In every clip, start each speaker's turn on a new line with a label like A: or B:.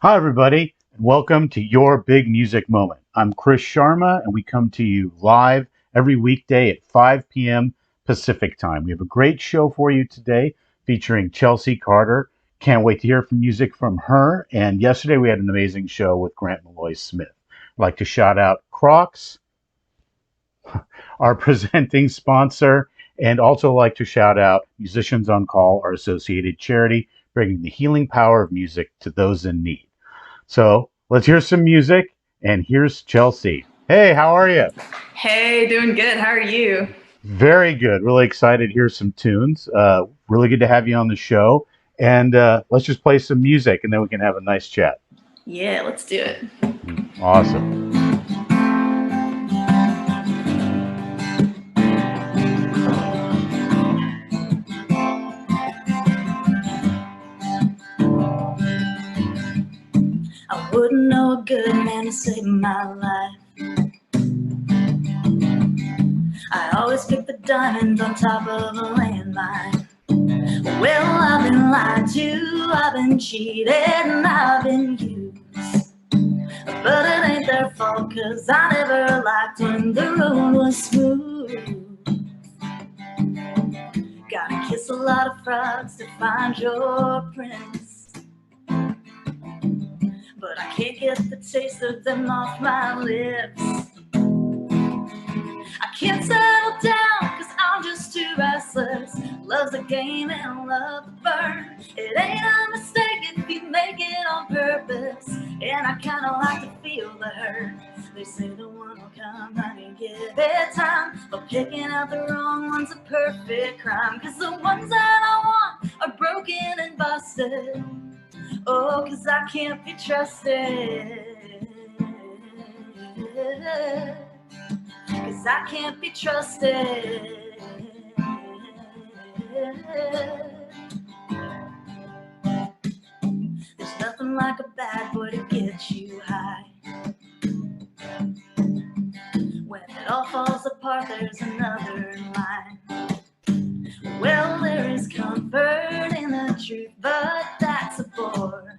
A: Hi, everybody, and welcome to Your Big Music Moment. I'm Chris Sharma, and we come to you live every weekday at 5 p.m. Pacific time. We have a great show for you today featuring Chelsey Carter. Can't wait to hear from music from her. And yesterday we had an amazing show with Grant Malloy Smith. I'd like to shout out Crocs, our presenting sponsor, and also like to shout out Musicians on Call, our associated charity, bringing the healing power of music to those in need. So let's hear some music. And here's Chelsey. Hey, how are you?
B: Hey, doing good. How are you?
A: Very good. Really excited to hear some tunes. Really good to have you on the show. And let's just play some music and then we can have a nice chat.
B: Yeah, let's do it.
A: Awesome.
B: I wouldn't know a good man to save my life. I always pick the diamond on top of a landmine. Well, I've been lied to, I've been cheated, and I've been used. But it ain't their fault, cause I never liked when the road was smooth. Gotta kiss a lot of frogs to find your prince. But I can't get the taste of them off my lips. I can't settle down cause I'm just too restless. Love's a game and I love the burn. It ain't a mistake if you make it on purpose. And I kinda like to feel the hurt. They say the one will come, honey, give it time. But picking out the wrong one's a perfect crime. Cause the ones that I want are broken and busted. Oh, cause I can't be trusted. Cause I can't be trusted. There's nothing like a bad boy to get you high. When it all falls apart, there's another line. Well, there is comfort in the truth, but that's a bore.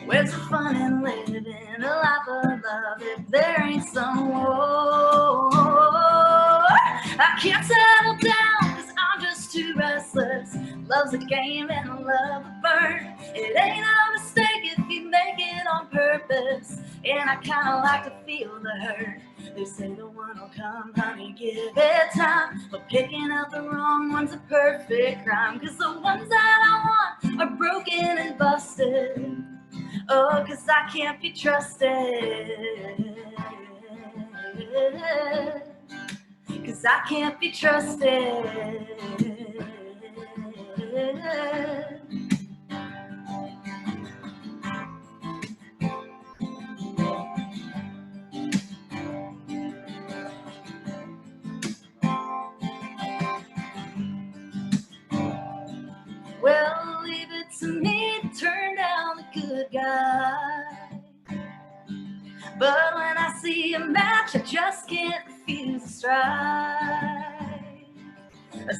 B: Where's the fun in living a life of love if there ain't some war? I can't settle down cause I'm just too restless. Love's a game and I love a burn. It ain't a mistake if you make it on purpose. And I kinda like to feel the hurt. They say the one will come, honey, give it time. But picking out the wrong one's a perfect crime. Cause the ones that I want are broken and busted. Oh, cause I can't be trusted. Cause I can't be trusted. Well, leave it to me to turn down the good guy. But when I see a match, I just can't refuse to strike.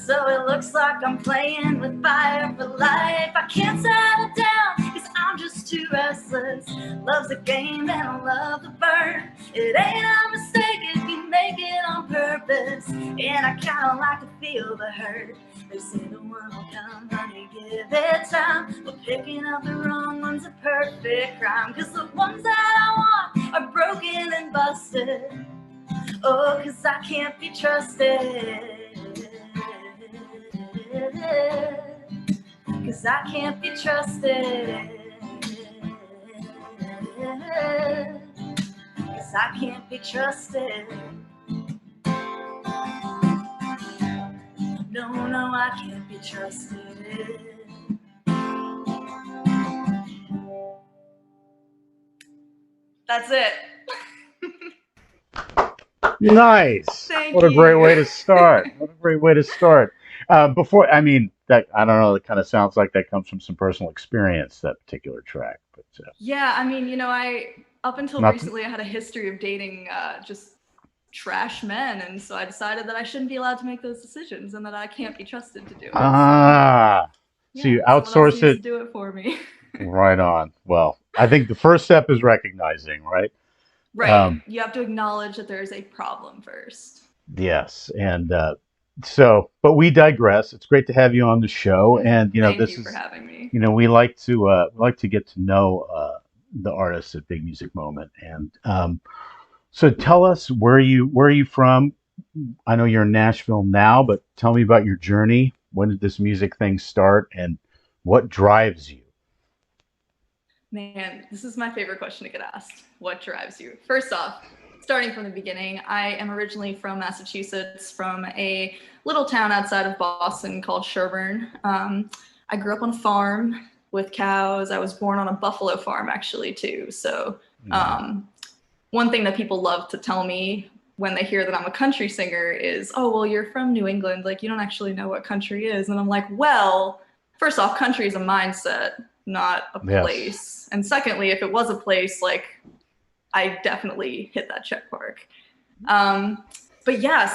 B: So it looks like I'm playing with fire for life. I can't settle down, cause I'm just too restless. Love's a game and I love the burn. It ain't a mistake if you make it on purpose. And I kinda like to feel the hurt. They say the one will come, honey, give it time. But picking out the wrong one's a perfect crime. Cause the ones that I want are broken and busted. Oh, cause I can't be trusted. Cause I can't be trusted. Cause I can't be trusted. No, no, I can't be trusted. That's it.
A: Nice.
B: Thank
A: What a great way
B: you.
A: to start. What a great way to start. Before, I mean, that I don't know, it kind of sounds like that comes from some personal experience, that particular track. But
B: Yeah, I mean, I up until
A: not to,
B: recently I had a history of dating just trash men, and so I decided that I shouldn't be allowed to make those decisions and that I can't be trusted to do it. So
A: ah, so
B: yeah,
A: you
B: someone else
A: outsource
B: needs
A: it.
B: to do it for me.
A: Right on. Well, I think the first step is recognizing, right?
B: Right.
A: Um,
B: You have to acknowledge that there's a problem first.
A: yes, and but we digress. It's great to have you on the show, and
B: Thank
A: this
B: you for
A: is,
B: having me.
A: we like to get to know the artists at Big Music Moment, and so tell us where are you from? I know you're in Nashville now, but tell me about your journey. When did this music thing start, and what drives you?
B: Man, this is my favorite question to get asked. What drives you? First off, starting from the beginning, I am originally from Massachusetts, from a little town outside of Boston called Sherburne. I grew up on a farm with cows. I was born on a buffalo farm, actually, too. So,
A: Mhm.
B: um, one thing that people love to tell me when they hear that I'm a country singer is, oh, well, you're from New England. Like, you don't actually know what country is. And I'm like, well, first off, country is a mindset, not a
A: Yes.
B: place. And secondly, if it was a place, like, I definitely hit that check mark. Um, but yeah,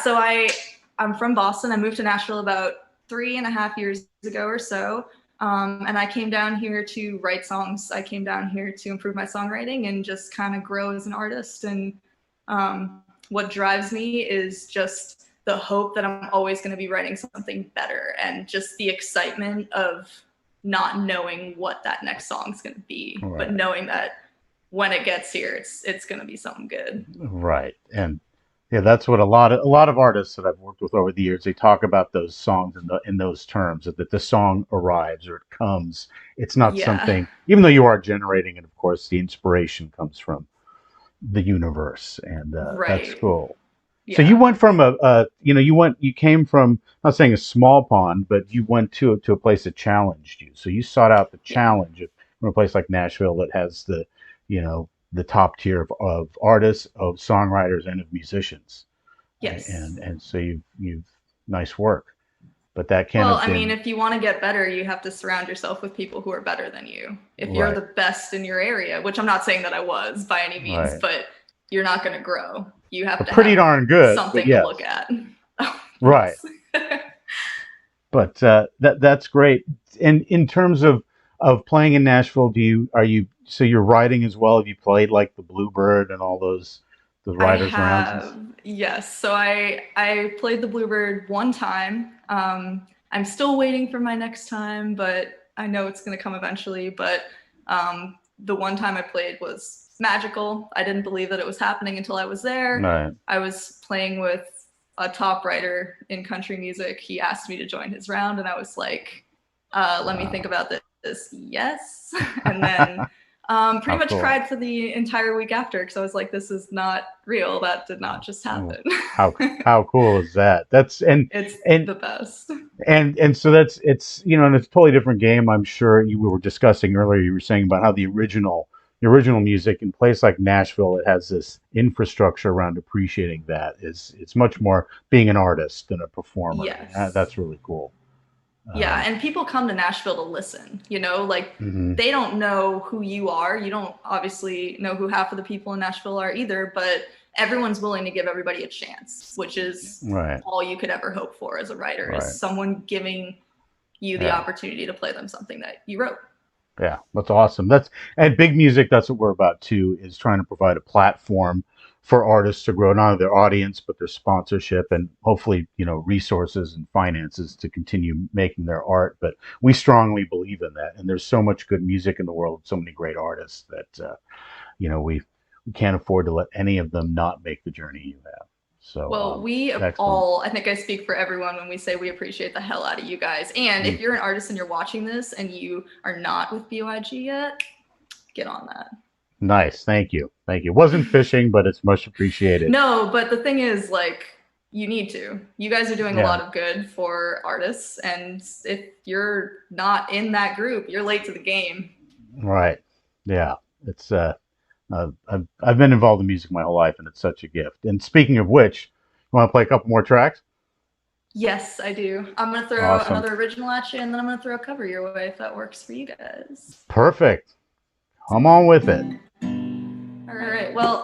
B: I'm from Boston. I moved to Nashville about 3.5 years ago or so. And I came down here to write songs. I came down here to improve my songwriting and just kind of grow as an artist. And what drives me is just the hope that I'm always going to be writing something better, and just the excitement of not knowing what that next song's going to be, but
A: Right.
B: knowing that when it gets here, it's going to be something good.
A: Right. And yeah, that's what a lot of artists that I've worked with over the years, they talk about those songs in those terms, that the song arrives or it comes. It's not
B: Yeah,
A: something, even though you are generating it, of course, the inspiration comes from the universe, and that's
B: right.
A: cool. So you
B: Yeah.
A: went from you came from, not saying a small pond, but you went to a place that challenged you. So you sought out the
B: Yeah.
A: challenge from a place like Nashville that has the top tier of artists, of songwriters, and of musicians.
B: Yes.
A: And so you've nice work, but that can't
B: Well,
A: have
B: I mean,
A: been
B: if you want to get better, you have to surround yourself with people who are better than you. If you're
A: right,
B: the best in your area, which I'm not saying that I was by any means,
A: right,
B: but you're not going to grow. You have
A: but
B: to
A: pretty
B: have
A: darn good. But
B: something to look
A: yes,
B: at. Oh,
A: right.
B: thanks.
A: But that's great. And in terms of playing in Nashville, so you're writing as well? Have you played like the Bluebird and all those
B: I
A: writers around?
B: have, yes. So I played the Bluebird one time. I'm still waiting for my next time, but I know it's going to come eventually. But the one time I played was magical. I didn't believe that it was happening until I was there.
A: Right.
B: I was playing with a top writer in country music. He asked me to join his round, and I was like, let me think
A: Wow.
B: about this. Yes. And then pretty
A: How
B: much
A: cool.
B: cried for the entire week after, because I was like, this is not real. That did not just
A: Oh,
B: happen.
A: how cool is that? That's
B: It's
A: and
B: the best.
A: and so that's it's and it's a totally different game. I'm sure you were discussing earlier. You were saying about how the original music in a place like Nashville, it has this infrastructure around appreciating that. It's much more being an artist than a performer, and
B: Yes.
A: that's really cool.
B: Yeah,
A: Um,
B: and people come to Nashville to listen, like
A: mhm.
B: they don't know who you are. You don't obviously know who half of the people in Nashville are either, but everyone's willing to give everybody a chance, which is
A: Right,
B: all you could ever hope for as a writer, is
A: right,
B: someone giving you the
A: yeah.
B: opportunity to play them something that you wrote.
A: Yeah, that's awesome. That's and big music. That's what we're about too. Is trying to provide a platform for artists to grow not only their audience but their sponsorship and hopefully resources and finances to continue making their art. But we strongly believe in that, and there's so much good music in the world, so many great artists that we can't afford to let any of them not make the journey you have. So
B: Well, we
A: excellent.
B: all, I think I speak for everyone when we say we appreciate the hell out of you guys. And
A: Mm,
B: if you're an artist and you're watching this and you are not with BYG yet, get on that.
A: nice, thank you, thank you. Wasn't fishing, but it's much appreciated.
B: No, but the thing is, like, you need to. You guys are doing a
A: Yeah.
B: lot of good for artists. And if you're not in that group, you're late to the game.
A: Right. Yeah. It's I've been involved in music my whole life, and it's such a gift. And speaking of which, you want to play a couple more tracks?
B: Yes, I do. I'm going to throw
A: Awesome.
B: another original at you, and then I'm going to throw a cover your way if that works for you guys.
A: Perfect. Come on with it.
B: All right. Well,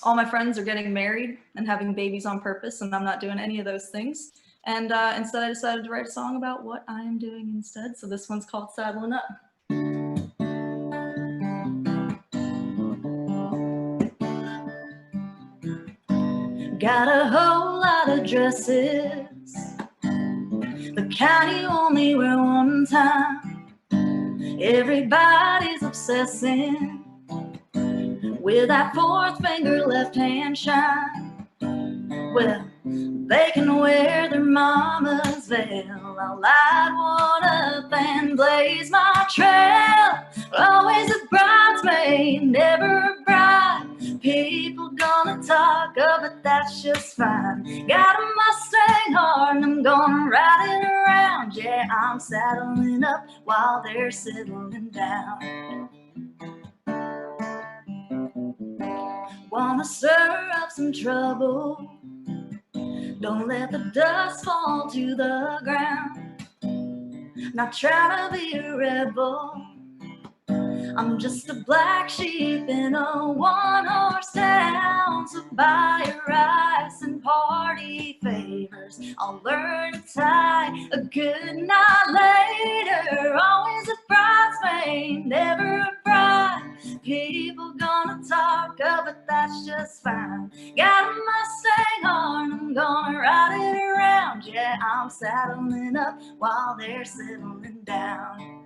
B: all my friends are getting married and having babies on purpose, and I'm not doing any of those things. And instead, I decided to write a song about what I am doing instead. So this one's called Saddling Up. Got a whole lot of dresses, the kind you only wear one time. Everybody's obsessing with that fourth finger left hand shine. Well, they can wear their mama's veil. I'll light one up and blaze my trail. Always a bridesmaid, never a bride. People gonna talk, oh, but that's just fine. Got a Mustang heart and I'm gonna ride it around. Yeah, I'm saddling up while they're settling down. Wanna stir up some trouble, don't let the dust fall to the ground. Not trying to be a rebel, I'm just a black sheep in a one-horse town. So buy your rice and party favors, I'll learn to tie a good knot later. Always a bridesmaid, never a bride. People gonna talk, oh, but that's just fine. Got a Mustang horn, I'm gonna ride it around. Yeah, I'm saddling up while they're settling down.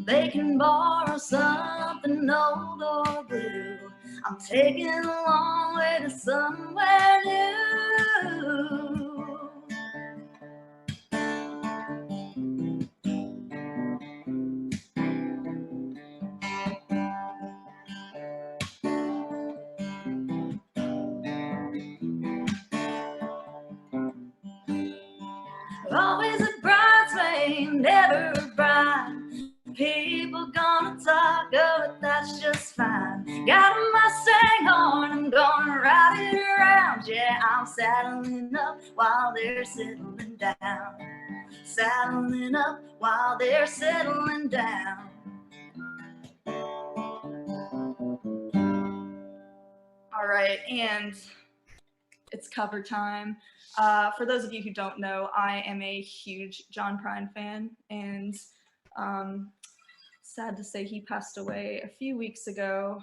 B: They can borrow something old or blue, I'm taking a long way to somewhere new. Always a bridesmaid, never a bride. People gonna talk, oh, but that's just fine. Got a Mustang horn, I'm gonna ride it around. Yeah, I'm saddling up while they're settling down. Saddling up while they're settling down. All right, and it's cover time. For those of you who don't know, I am a huge John Prine fan, and sad to say he passed away a few weeks ago,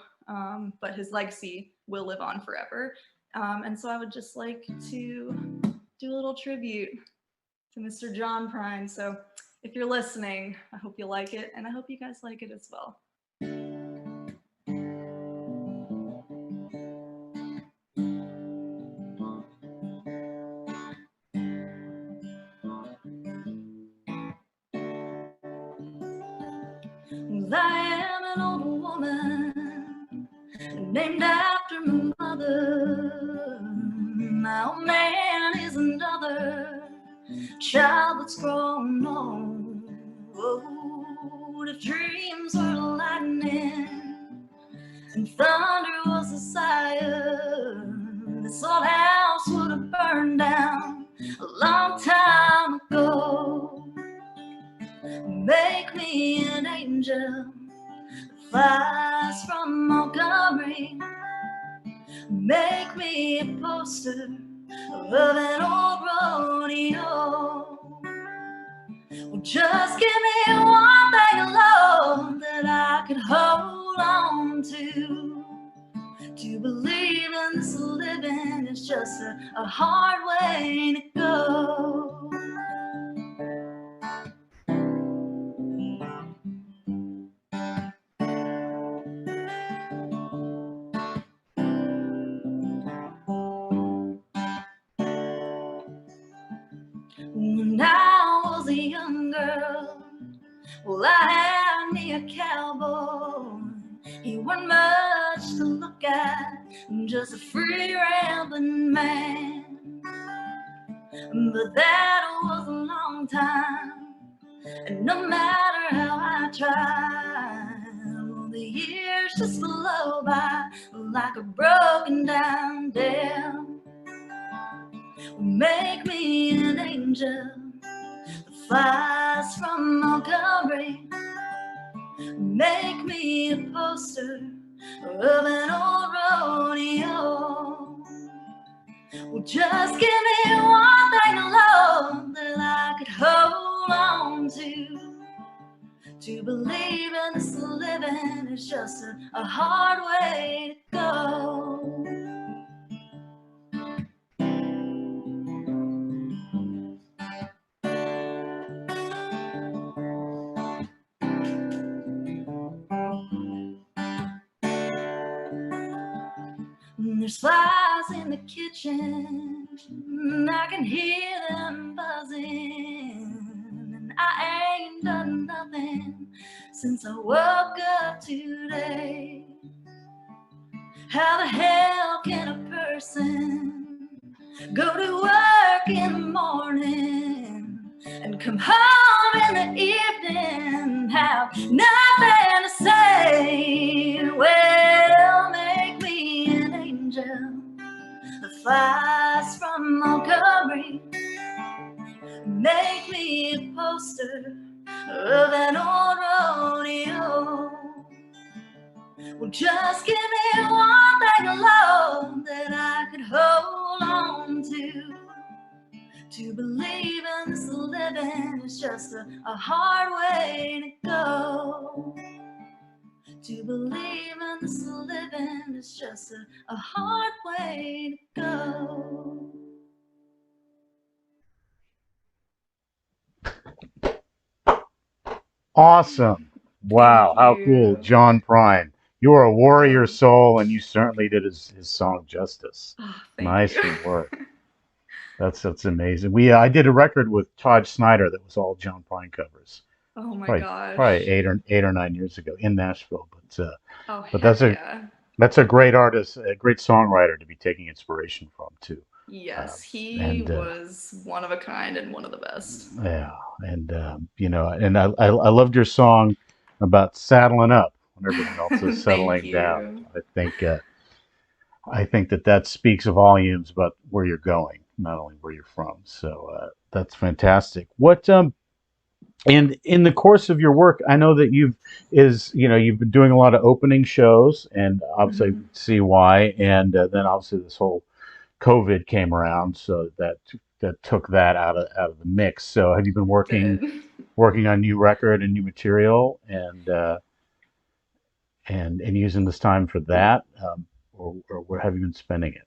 B: but his legacy will live on forever. And so I would just like to do a little tribute to Mr. John Prine. So if you're listening, I hope you like it, and I hope you guys like it as well. I am an old woman named after my mother. My old man is another child that's grown old. If dreams were lightning and thunder was the sire, this old house would have burned down a long time ago. Make me an angel that flies from Montgomery. Make me a poster of an old rodeo. Well, just give me one thing alone that I could hold on to. To believe in this living is just a hard way to go. When I was a young girl, well, I had me a cowboy. He wasn't much to look at, just a free rambling man. But that was a long time, and no matter how I tried, well, the years just blow by like a broken down dam. Make me an angel that flies from Montgomery. Make me a poster of an old rodeo. Well, just give me one thing alone that I could hold on to. To believe in this living is just a hard way to go. There's flies in the kitchen, I can hear them buzzing, and I ain't done nothing since I woke up today. How the hell can a person go to work in the morning and come home in the evening, have nothing to say? Well, make me an angel that flies from Montgomery, make me a poster of that old rodeo. Well, just give me one thing alone that I could hold on to. To believe in this living is just a hard way to go. To believe in this living is just a hard way to go.
A: Awesome. Wow. How
B: Thank
A: cool.
B: you.
A: John Prine. You are a warrior
B: Oh,
A: soul, and you certainly did his song justice.
B: thank you.
A: Nicely worked. That's amazing. I did a record with Todd Snyder that was all John Prine covers.
B: Oh my
A: Probably
B: gosh.
A: 8 or 9 years ago in Nashville.
B: Oh
A: But
B: heck yeah.
A: that's a great artist, a great songwriter to be taking inspiration from too.
B: Yes, he
A: And
B: was one of a kind and one of the best.
A: Yeah, and and I loved your song about saddling up when everyone else is
B: Thank
A: settling down.
B: you.
A: I think that speaks volumes about where you're going, not only where you're from. So that's fantastic. What And in the course of your work, I know that you've been doing a lot of opening shows, and obviously I
B: Mhm.
A: see why. And then obviously this whole COVID came around, so that took that out of the mix. So have you been
B: Did.
A: working on new record and new material, and using this time for that, or where have you been spending it?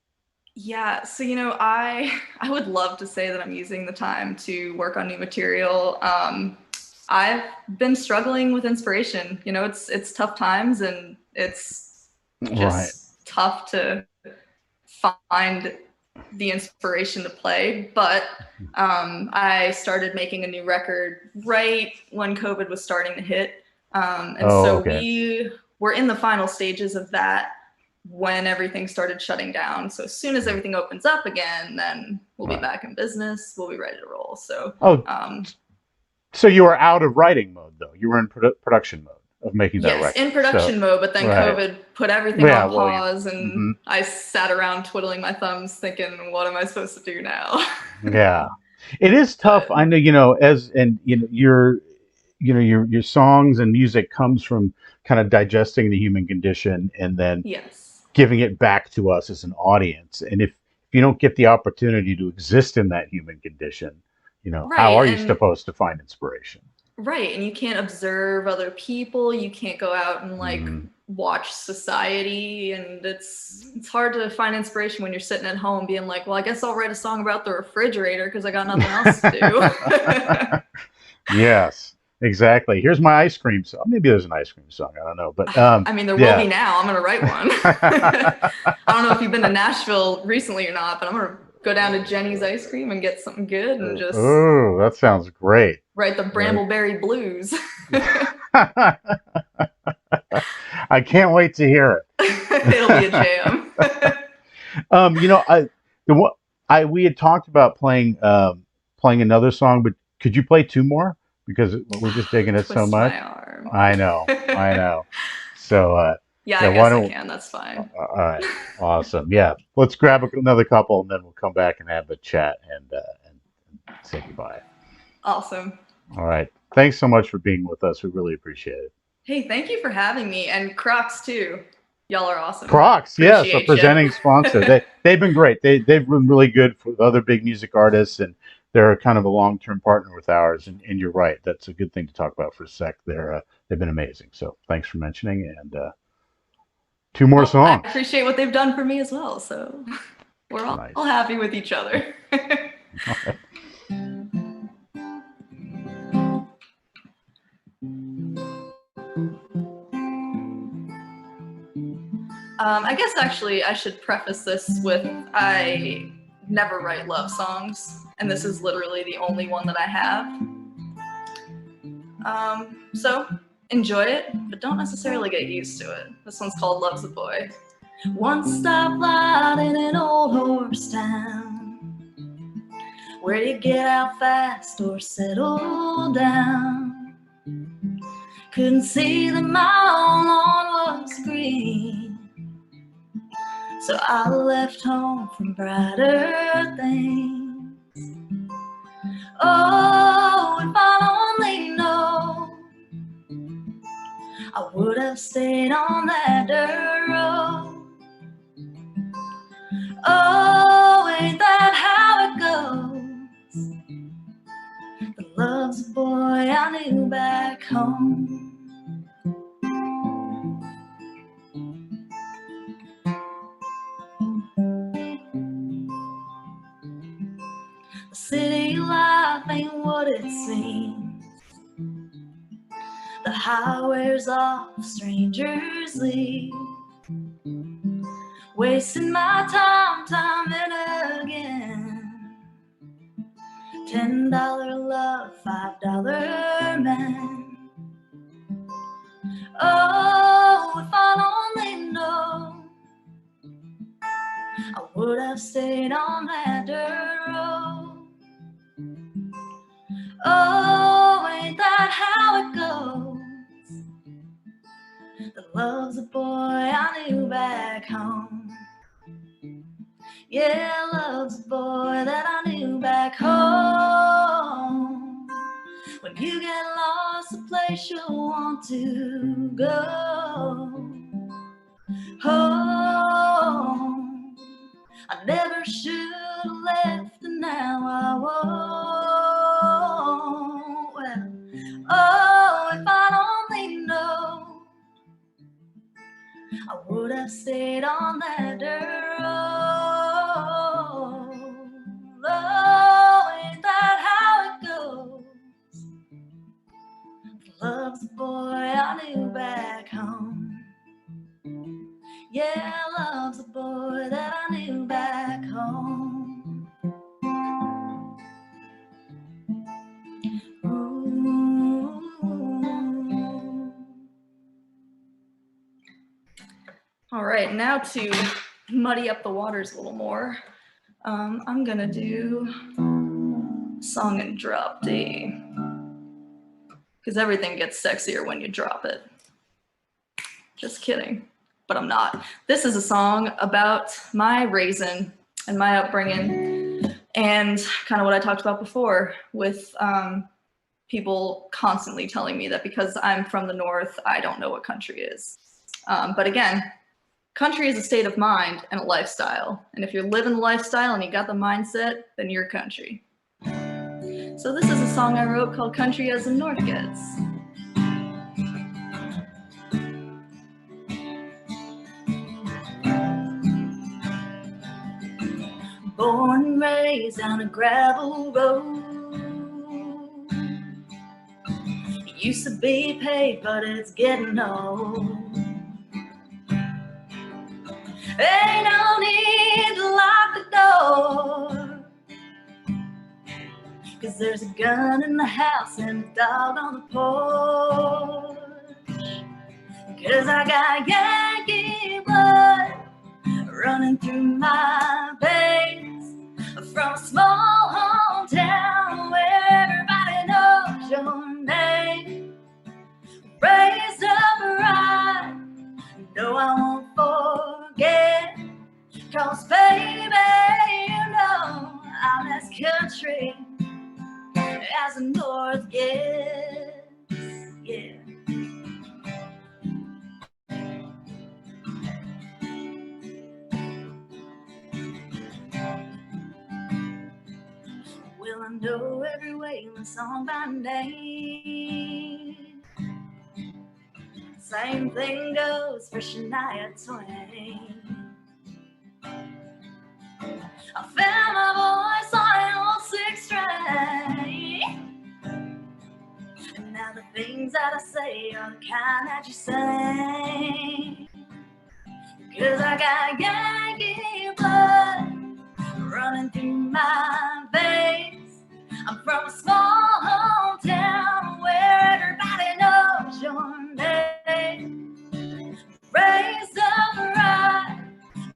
B: Yeah, so I would love to say that I'm using the time to work on new material. I've been struggling with inspiration. It's tough times, and it's
A: Right.
B: just tough to find the inspiration to play. But I started making a new record right when COVID was starting to hit, and
A: Oh,
B: so
A: okay.
B: we were in the final stages of that when everything started shutting down. So as soon as everything opens up again, then we'll be
A: Right.
B: back in business. We'll be ready to roll. So
A: Oh,
B: um,
A: so you were out of writing mode though. You were in production mode of making that
B: yes,
A: record.
B: in
A: So,
B: production mode, but then
A: right.
B: COVID put everything
A: Yeah.
B: on
A: Well,
B: pause, and
A: hmm
B: I sat around twiddling my thumbs thinking, what am I supposed to do now?
A: Yeah. It is tough.
B: But
A: I know, as and your songs and music comes from kind of digesting the human condition and then
B: yes.
A: giving it back to us as an audience. And if you don't get the opportunity to exist in that human condition, how
B: Right.
A: are you
B: And
A: supposed to find inspiration?
B: right. And you can't observe other people. You can't go out and
A: Hmm
B: watch society. And it's hard to find inspiration when you're sitting at home being like, well, I guess I'll write a song about the refrigerator because I got nothing else to do.
A: Yes, exactly. Here's my ice cream song. Maybe there's an ice cream song. I don't know, but
B: I mean, there will
A: yeah.
B: be now. I'm going to write one. I don't know if you've been to Nashville recently or not, but I'm going to go down to Jenny's Ice Cream and get something good and just
A: Oh, that sounds great.
B: write the
A: Right.
B: Brambleberry Blues.
A: I can't wait to hear
B: It'll be a
A: it.
B: jam.
A: I the one we had talked about playing another song, but could you play two more? Because we're just digging it so
B: Twist my
A: much.
B: arm.
A: I know. So
B: Yeah,
A: yeah,
B: I
A: why
B: guess I
A: don't
B: can. That's fine.
A: all right, awesome. Yeah, let's grab another couple, and then we'll come back and have a chat and say goodbye.
B: Awesome.
A: All right. Thanks so much for being with us. We really appreciate it.
B: Hey, thank you for having me. And Crocs, too. Y'all are awesome.
A: Crocs, yes, our
B: Appreciate you.
A: presenting sponsor. They've been great. They've been really good for other big music artists, and they're kind of a long-term partner with ours, and you're right. That's a good thing to talk about for a sec. They've been amazing. So thanks for mentioning, and two more
B: Well, I
A: songs.
B: appreciate what they've done for me as well. So we're all
A: Nice.
B: happy with each other.
A: All right.
B: I guess actually I should preface this with I never write love songs, and this is literally the only one that I have. So enjoy it, but don't necessarily get used to it. This one's called Love's a Boy. One stoplight in an old horse town, where you get out fast or settle down. Couldn't see that my lawn was green, so I left home from brighter things. Oh, if I only know, I would have stayed on that dirt road. Oh, ain't that how it goes? The love's a boy I knew back home. The city life ain't what it seems. The high wears off, strangers leave, wasting my time and again. $10 love, $5 man. Oh, if I'd only known, I would have stayed on that dirt road. Oh, ain't that how it goes? The love's a boy I knew back home. Yeah, love's a boy that I knew back home. When you get lost, a place you'll want to go home. I never should have left, and now I won't. Well, oh, if I'd only known, I would have stayed on that dirt road. Oh, ain't that how it goes? Love's a boy I knew back home. Yeah, love's a boy that I knew back home. Ooh. All right, now to muddy up the waters a little more, I'm gonna do song and drop D, because everything gets sexier when you drop it. Just kidding, but I'm not. This is a song about my raising and my upbringing, and kind of what I talked about before with people constantly telling me that because I'm from the North, I don't know what country is. But again, country is a state of mind and a lifestyle. And if you're living the lifestyle and you got the mindset, then you're country. So this is a song I wrote called Country as the North Gets. Born and raised on a gravel road. It used to be paved, but it's getting old. Ain't no need to lock the door, 'cause there's a gun in the house and a dog on the porch. 'Cause I got Yankee blood running through my veins, from a small hometown where everybody knows your name. Raised up right, no I won't forget, 'cause baby, you know I'm as country as the North gets, yeah. Well, I know every Waylon song by name. Same thing goes for Shania Twain. I found my voice on an old six string, and now the things that I say are the kind that you say. 'Cause I got Yankee blood running through my veins. I'm from a small hometown where everybody knows your name. Raised up right,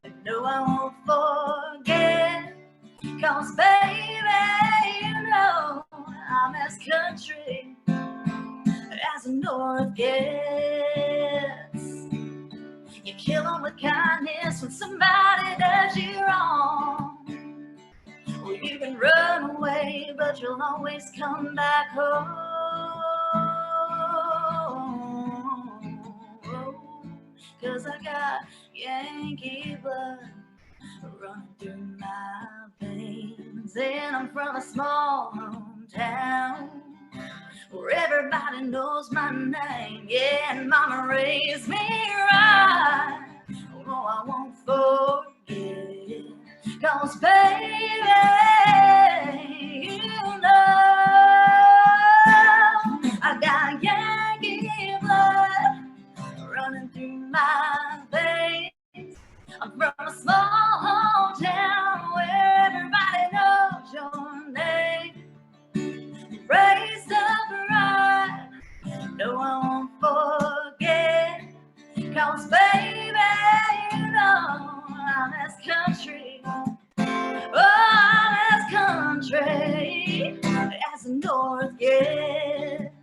B: and no, I won't forget. 'Cause baby, you know I'm as country as the North gets. You kill them with kindness when somebody does you wrong. Well, you can run away, but you'll always come back home. 'Cause I got Yankee blood running through my veins. And I'm from a small hometown where everybody knows my name. Yeah, and mama raised me right. Oh, I won't forget. 'Cause baby, you know I got Yankee blood running through my veins. I'm from a small hometown where everybody knows your name. Raised up right, no, I won't forget. 'Cause baby, you know I'm as country. Oh, I'm as country as the North gets.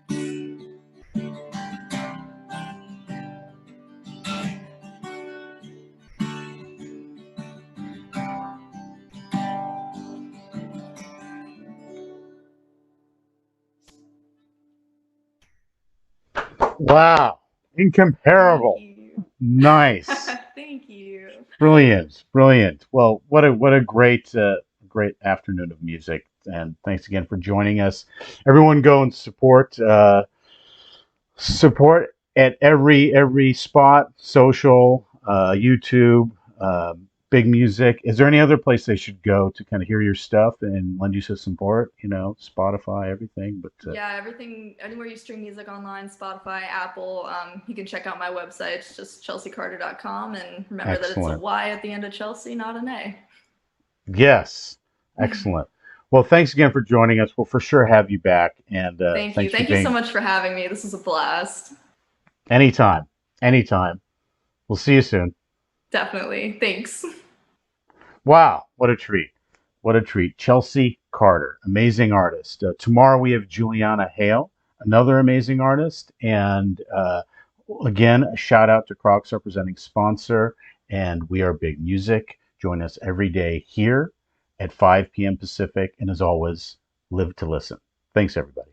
A: Wow. Incomparable.
B: Thank you.
A: Nice.
B: Thank you.
A: Brilliant. Brilliant. Well, what a great great afternoon of music. And thanks again for joining us. Everyone go and support at every spot, social, YouTube, Big Music. Is there any other place they should go to kind of hear your stuff and lend you some support? You know, Spotify, everything. But
B: Yeah, everything, anywhere you stream music online, Spotify, Apple. You can check out my website. It's just chelseycarter.com. And remember that it's a
A: excellent.
B: Y at the end of Chelsea, not an A.
A: Yes, excellent. Well, thanks again for joining us. We'll for sure have you back. And
B: Thank you.
A: thanks for
B: Thank you so
A: being
B: much for having me. This was a blast.
A: anytime. Anytime. We'll see you soon.
B: Definitely. Thanks.
A: Wow, what a treat. What a treat. Chelsey Carter, amazing artist. Tomorrow we have Juliana Hale, another amazing artist. And again, a shout out to Crocs, our presenting sponsor. And we are Big Music. Join us every day here at 5 p.m. Pacific. And as always, live to listen. Thanks, everybody.